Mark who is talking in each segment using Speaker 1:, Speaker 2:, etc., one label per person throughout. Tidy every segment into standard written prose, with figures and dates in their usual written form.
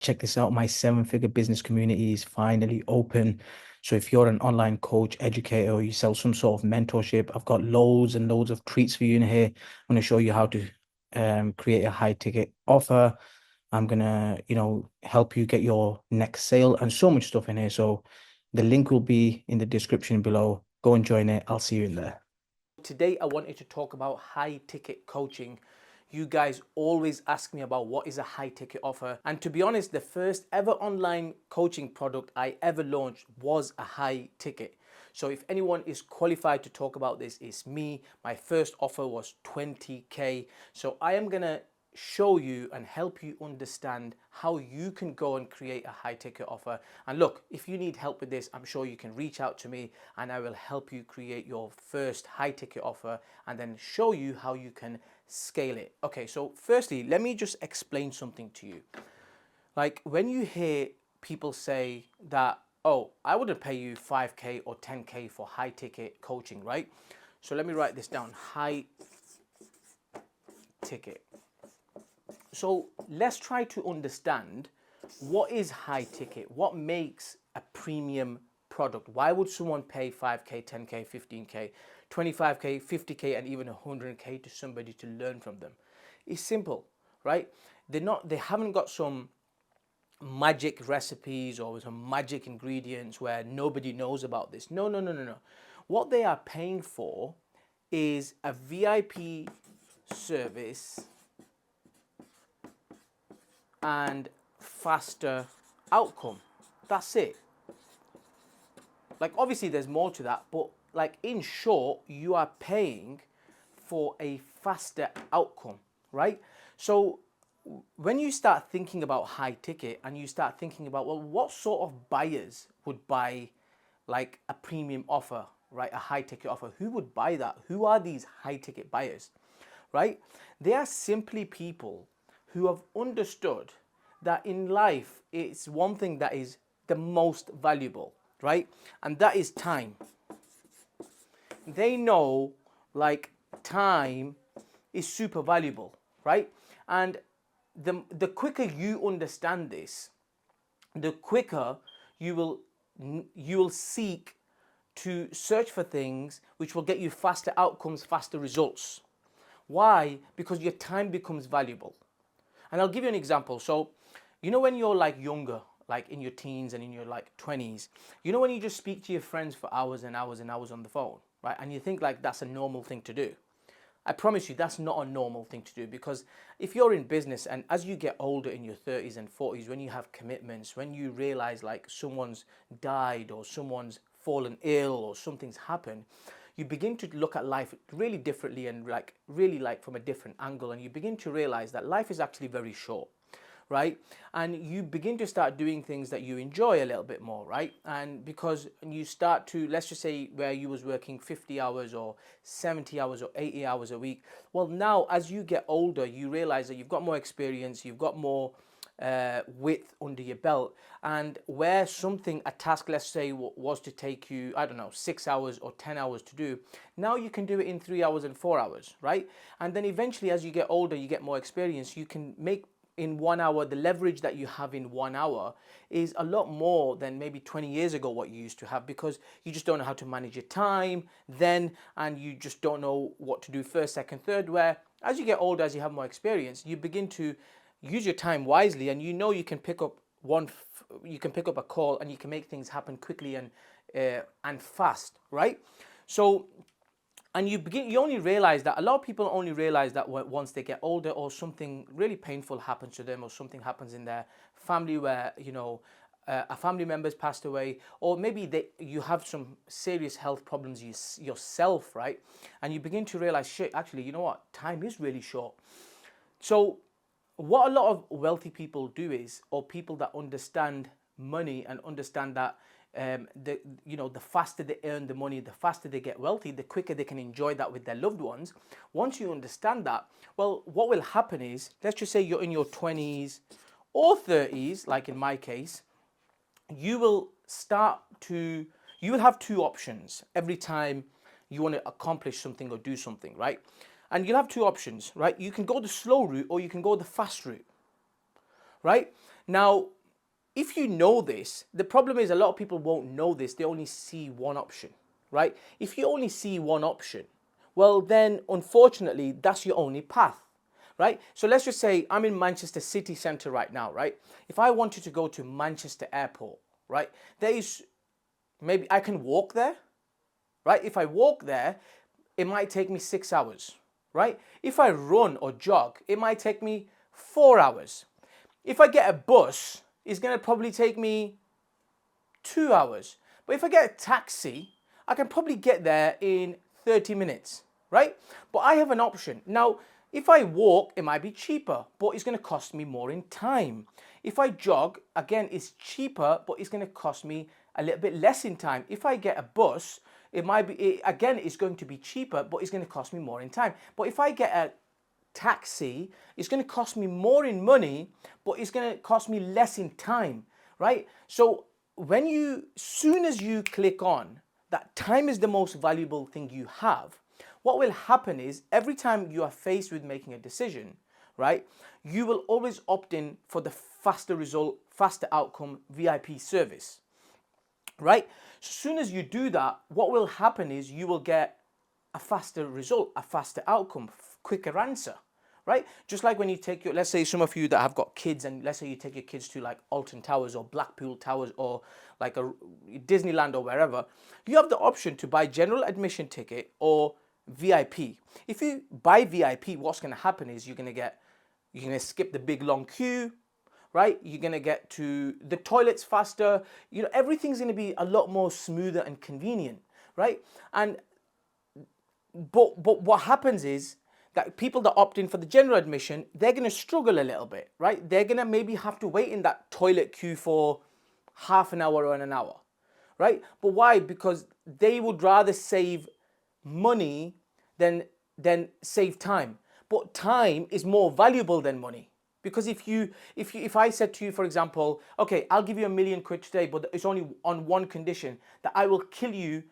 Speaker 1: check this out. My seven-figure business community is finally open. So if you're an online coach, educator, or you sell some sort of mentorship, I've got loads and loads of treats for you in here. I'm going to show you how to create a high ticket offer. I'm gonna, help you get your next sale and so much stuff in here. So the link will be in the description below. Go and join it. I'll see you in there.
Speaker 2: Today, I wanted to talk about high ticket coaching. You guys always ask me about what is a high ticket offer. And to be honest, the first ever online coaching product I ever launched was a high ticket. So if anyone is qualified to talk about this, it's me. My first offer was 20K. So I am going to show you and help you understand how you can go and create a high ticket offer. And look, if you need help with this, I'm sure you can reach out to me and I will help you create your first high ticket offer and then show you how you can scale it. Okay, so firstly, let me just explain something to you. Like when you hear people say that, oh, I wouldn't pay you 5K or 10K for high ticket coaching, right? So let me write this down, high ticket. So let's try to understand what is high ticket, what makes a premium product. Why would someone pay 5K, 10K, 15K, 25K, 50K, and even 100K to somebody to learn from them? It's simple, right? They haven't got some magic recipes or some magic ingredients where nobody knows about this. No, no, no, no, no. What they are paying for is a VIP service and faster outcome. That's it. Like obviously there's more to that, but like in short, you are paying for a faster outcome, right? So when you start thinking about high ticket and you start thinking about, well, what sort of buyers would buy like a premium offer, right? A high ticket offer. Who would buy that? Who are these high ticket buyers, right? They are simply people who have understood that in life it's one thing that is the most valuable, right? And that is time. They know like time is super valuable, right? And the quicker you understand this, the quicker you will seek to search for things which will get you faster outcomes, faster results. Why? Because your time becomes valuable. And I'll give you an example. So, when you're like younger, like in your teens and in your like 20s, when you just speak to your friends for hours and hours and hours on the phone, right? And you think like that's a normal thing to do. I promise you that's not a normal thing to do, because if you're in business and as you get older in your 30s and 40s, when you have commitments, when you realize like someone's died or someone's fallen ill or something's happened, you begin to look at life really differently and like really like from a different angle, and you begin to realize that life is actually very short, right? And you begin to start doing things that you enjoy a little bit more, right? And because you start to, let's just say where you was working 50 hours or 70 hours or 80 hours a week, well now as you get older you realize that you've got more experience, you've got more width under your belt, and where a task, let's say, was to take you, I don't know, 6 hours or 10 hours to do, now you can do it in 3 hours and 4 hours, right? And then eventually as you get older, you get more experience, you can make in 1 hour, the leverage that you have in 1 hour is a lot more than maybe 20 years ago what you used to have, because you just don't know how to manage your time then, and you just don't know what to do first, second, third, where as you get older, as you have more experience, you begin to use your time wisely, and you can pick up a call and you can make things happen quickly and fast, right? So and you only realize that, a lot of people only realize that once they get older or something really painful happens to them or something happens in their family where a family member's passed away, or maybe you have some serious health problems yourself, right? And you begin to realize, shit, actually, you know what, time is really short. So what a lot of wealthy people do is, or people that understand money and understand that the faster they earn the money, the faster they get wealthy, the quicker they can enjoy that with their loved ones. Once you understand that, well, what will happen is, let's just say you're in your 20s or 30s, like in my case, you will have two options every time you want to accomplish something or do something, right? And you'll have two options, right? You can go the slow route or you can go the fast route, right? Now, if you know this, the problem is a lot of people won't know this. They only see one option, right? If you only see one option, well, then unfortunately, that's your only path, right? So let's just say I'm in Manchester city centre right now, right? If I wanted to go to Manchester Airport, right, there is maybe I can walk there, right? If I walk there, it might take me 6 hours, right? If I run or jog, it might take me 4 hours. If I get a bus, it's going to probably take me 2 hours. But if I get a taxi, I can probably get there in 30 minutes, right? But I have an option. Now, if I walk, it might be cheaper, but it's going to cost me more in time. If I jog, again, it's cheaper, but it's going to cost me a little bit less in time. If I get a bus, it might be, again, it's going to be cheaper, but it's going to cost me more in time. But if I get a taxi, it's going to cost me more in money, but it's going to cost me less in time, right? So soon as you click on that time is the most valuable thing you have, what will happen is every time you are faced with making a decision, right, you will always opt in for the faster result, faster outcome VIP service, right? So soon as you do that, what will happen is you will get a faster result, a faster outcome, quicker answer, right? Just like when you take your, let's say some of you that have got kids, and let's say you take your kids to like Alton Towers or Blackpool Towers or like a Disneyland or wherever, you have the option to buy general admission ticket or VIP. If you buy VIP, what's going to happen is you're going to skip the big long queue, right? You're going to get to the toilets faster. You know, everything's going to be a lot more smoother and convenient, right? And but what happens is that people that opt in for the general admission, they're going to struggle a little bit, right? They're going to maybe have to wait in that toilet queue for half an hour or an hour, right? But why? Because they would rather save money than save time. But time is more valuable than money. Because if I said to you, for example, okay, I'll give you £1,000,000 today, but it's only on one condition, that I will kill you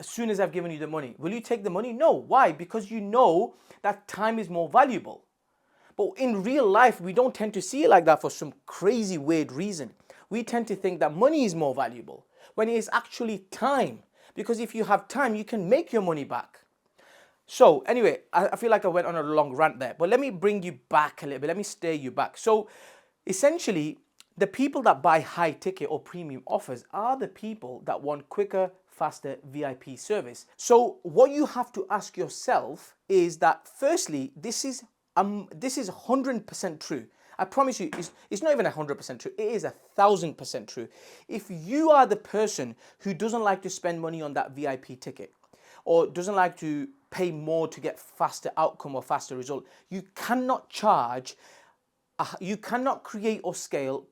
Speaker 2: as soon as I've given you the money. Will you take the money? No. Why? Because you know that time is more valuable. But in real life, we don't tend to see it like that for some crazy weird reason. We tend to think that money is more valuable when it is actually time. Because if you have time, you can make your money back. So anyway, I feel like I went on a long rant there, but let me bring you back a little bit. Let me steer you back. So essentially, the people that buy high ticket or premium offers are the people that want quicker, faster VIP service. So what you have to ask yourself is that firstly, this is 100% true. I promise you, it's not even 100% true. It is 1,000% true. If you are the person who doesn't like to spend money on that VIP ticket, or doesn't like to pay more to get faster outcome or faster result, you cannot charge, you cannot create or scale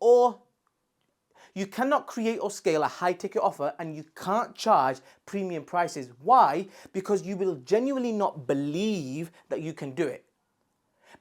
Speaker 2: a high ticket offer, and you can't charge premium prices. Why? Because you will genuinely not believe that you can do it.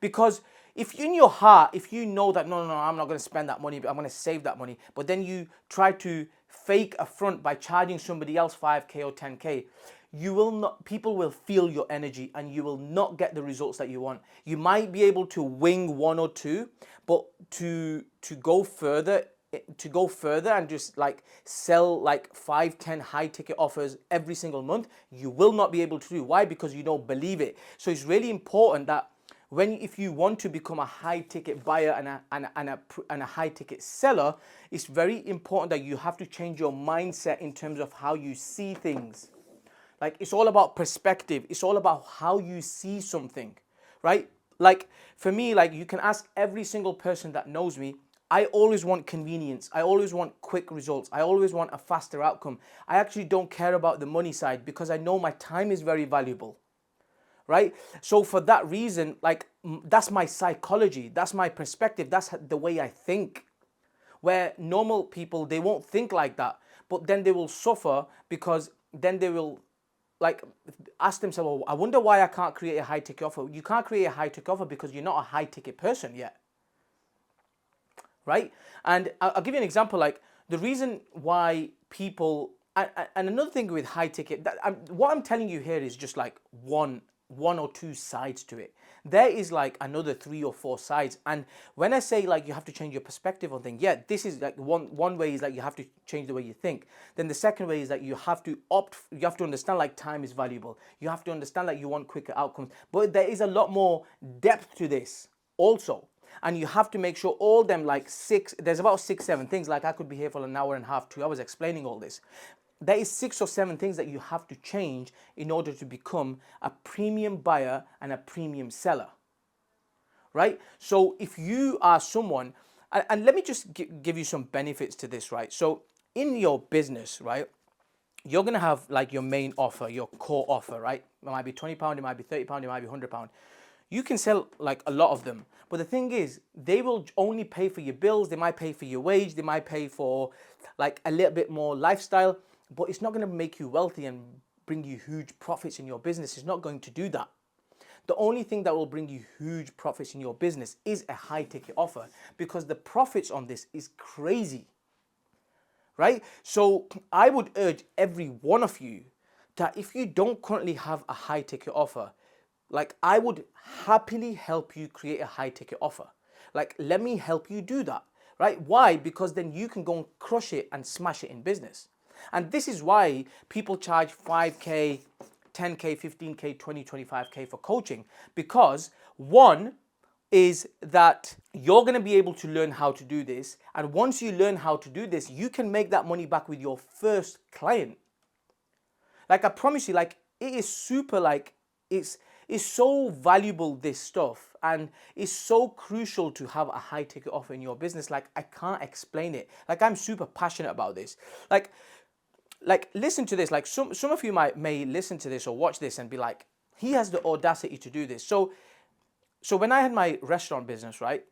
Speaker 2: Because if in your heart, if you know that, no, I'm not going to spend that money, but I'm going to save that money, but then you try to fake a front by charging somebody else 5K or 10K, you will not, people will feel your energy and you will not get the results that you want. You might be able to wing one or two, but to go further and just like sell like 5-10 high ticket offers every single month, you will not be able to do. Why? Because you don't believe it. So it's really important that if you want to become a high ticket buyer and a high ticket seller, it's very important that you have to change your mindset in terms of how you see things. Like, it's all about perspective. It's all about how you see something, right? Like, for me, like, you can ask every single person that knows me, I always want convenience. I always want quick results. I always want a faster outcome. I actually don't care about the money side because I know my time is very valuable, right? So for that reason, like, that's my psychology. That's my perspective. That's the way I think. Where normal people, they won't think like that, but then they will suffer because then they will like ask themselves, oh, I wonder why I can't create a high ticket offer. You can't create a high ticket offer because you're not a high ticket person yet, right? And I'll give you an example. Like, the reason why people, and another thing with high ticket, what I'm telling you here is just like one one or two sides to it. There is like another 3 or 4 sides. And when I say like you have to change your perspective on things, yeah, this is like one way is like you have to change the way you think. Then the second way is that you have to understand like time is valuable. You have to understand like you want quicker outcomes. But there is a lot more depth to this also. And you have to make sure all them like there's about 6, 7 things. Like I could be here for an hour and a half, 2 hours explaining all this. There is 6 or 7 things that you have to change in order to become a premium buyer and a premium seller, right? So if you are someone, and let me just give you some benefits to this, right? So in your business, right, you're going to have like your main offer, your core offer, right? It might be £20, it might be £30, it might be £100. You can sell like a lot of them. But the thing is, they will only pay for your bills. They might pay for your wage. They might pay for like a little bit more lifestyle, but it's not going to make you wealthy and bring you huge profits in your business. It's not going to do that. The only thing that will bring you huge profits in your business is a high ticket offer, because the profits on this is crazy, right? So I would urge every one of you that if you don't currently have a high ticket offer, like I would happily help you create a high ticket offer. Like, let me help you do that, right? Why? Because then you can go and crush it and smash it in business. And this is why people charge 5K, 10K, 15K, 20, 25K for coaching. Because one is that you're going to be able to learn how to do this. And once you learn how to do this, you can make that money back with your first client. Like I promise you, like it is super, like it's so valuable, this stuff, and it's so crucial to have a high ticket offer in your business. Like I can't explain it. Like I'm super passionate about this. Like listen to this. Like some of you may listen to this or watch this and be like, he has the audacity to do this. So when I had my restaurant business, right,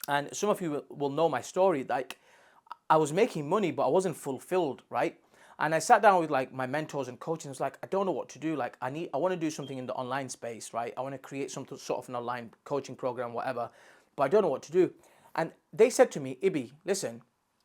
Speaker 2: and some of you will know my story, like I was making money, but I wasn't fulfilled, right? And I sat down with like my mentors and coaches. And I was like, I don't know what to do. Like I want to do something in the online space, right? I want to create some sort of an online coaching program, whatever, but I don't know what to do. And they said to me, Ibby, listen,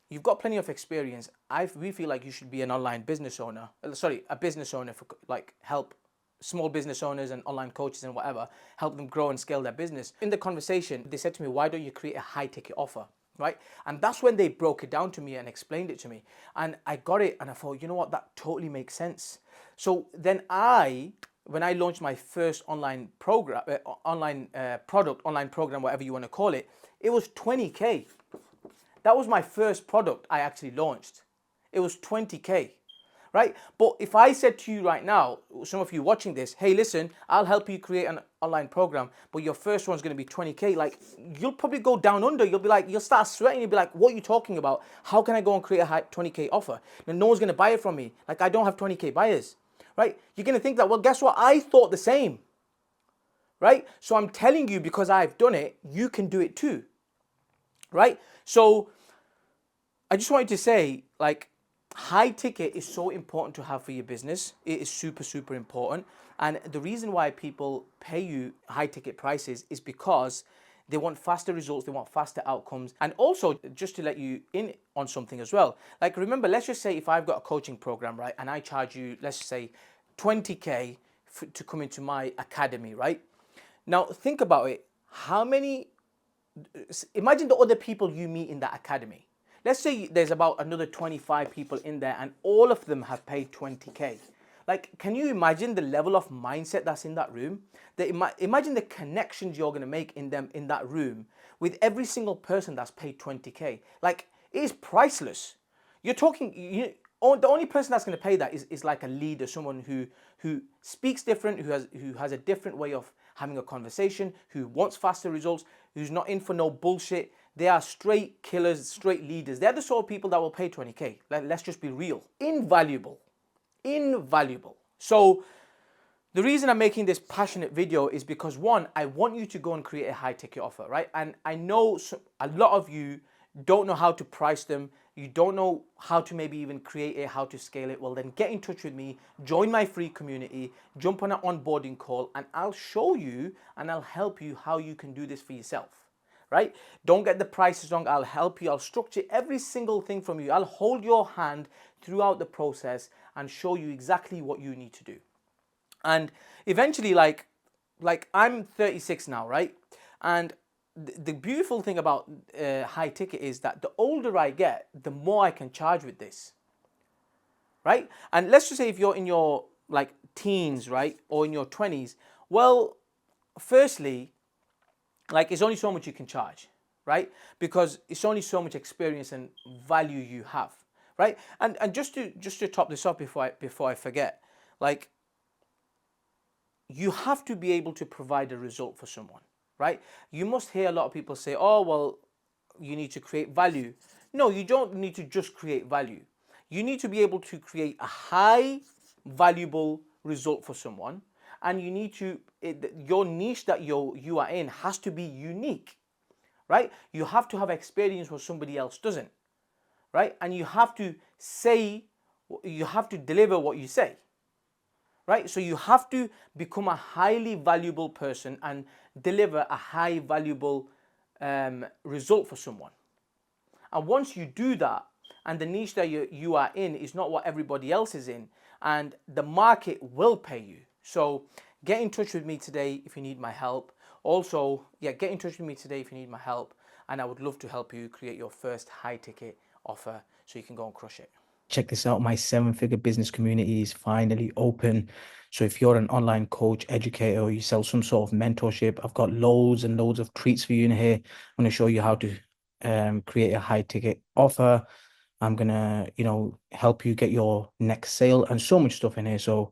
Speaker 2: you've got plenty of experience. We feel like you should be an online business owner. A business owner for like help small business owners and online coaches and whatever, help them grow and scale their business. In the conversation, they said to me, why don't you create a high ticket offer? Right? And that's when they broke it down to me and explained it to me. And I got it and I thought, you know what, that totally makes sense. So then when I launched my first online program, online program, whatever you want to call it, it was 20K. That was my first product I actually launched. It was 20K. Right? But if I said to you right now, some of you watching this, hey, listen, I'll help you create an online program, but your first one's going to be 20K, like you'll probably go down under. You'll start sweating. You'll be like, what are you talking about? How can I go and create a high 20K offer? And no one's going to buy it from me. Like I don't have 20K buyers, right? You're going to think that, well, guess what? I thought the same, right? So I'm telling you, because I've done it, you can do it too, right? So I just wanted to say, like, high ticket is so important to have for your business. It is super, super important. And the reason why people pay you high ticket prices is because they want faster results, they want faster outcomes. And also, just to let you in on something as well, like remember, let's just say if I've got a coaching program, right, and I charge you, let's say 20K to come into my academy, right? Now think about it. Imagine the other people you meet in that academy. Let's say there's about another 25 people in there and all of them have paid 20K. Like, can you imagine the level of mindset that's in that room? Imagine the connections you're going to make in that room with every single person that's paid 20K. Like, it is priceless. You're talking, the only person that's going to pay that is like a leader, someone who speaks different, who has a different way of having a conversation, who wants faster results, who's not in for no bullshit. They are straight killers, straight leaders. They're the sort of people that will pay 20K. Let's just be real. Invaluable. So the reason I'm making this passionate video is because, one, I want you to go and create a high ticket offer, right? And I know a lot of you don't know how to price them. You don't know how to maybe even create it, how to scale it. Well, then get in touch with me, join my free community, jump on an onboarding call, and I'll show you and I'll help you how you can do this for yourself. Right? Don't get the prices wrong. I'll help you. I'll structure every single thing from you. I'll hold your hand throughout the process and show you exactly what you need to do. And eventually, like I'm 36 now, right? And the beautiful thing about high ticket is that the older I get, the more I can charge with this, right? And let's just say if you're in your like teens, right, or in your 20s, well, firstly, like it's only so much you can charge, right? Because it's only so much experience and value you have, right? And just to top this up before I forget, like you have to be able to provide a result for someone, right? You must hear a lot of people say, oh, well, you need to create value. No, you don't need to just create value. You need to be able to create a high valuable result for someone. And you need to, your niche that you are in has to be unique, right? You have to have experience where somebody else doesn't, right? And you have to say, you have to deliver what you say, right? So you have to become a highly valuable person and deliver a high valuable result for someone. And once you do that, and the niche that you are in is not what everybody else is in, and the market will pay you. So get in touch with me today if you need my help. Also, yeah, get in touch with me today if you need my help, and I would love to help you create your first high ticket offer so you can go and crush it.
Speaker 1: Check this out, my seven-figure business community is finally open. So if you're an online coach, educator, or you sell some sort of mentorship, I've got loads and loads of treats for you in here. I'm going to show you how to create a high ticket offer. I'm gonna, help you get your next sale and so much stuff in here. So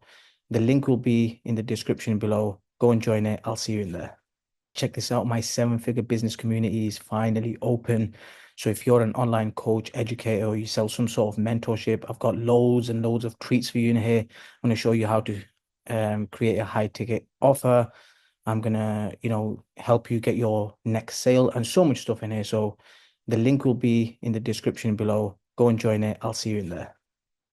Speaker 1: the link will be in the description below. Go and join it. I'll see you in there. Check this out, my seven-figure business community is finally open. So if you're an online coach, educator, or you sell some sort of mentorship, I've got loads and loads of treats for you in here. I'm going to show you how to create a high ticket offer. I'm gonna, help you get your next sale and so much stuff in here. So the link will be in the description below. Go and join it. I'll see you in there.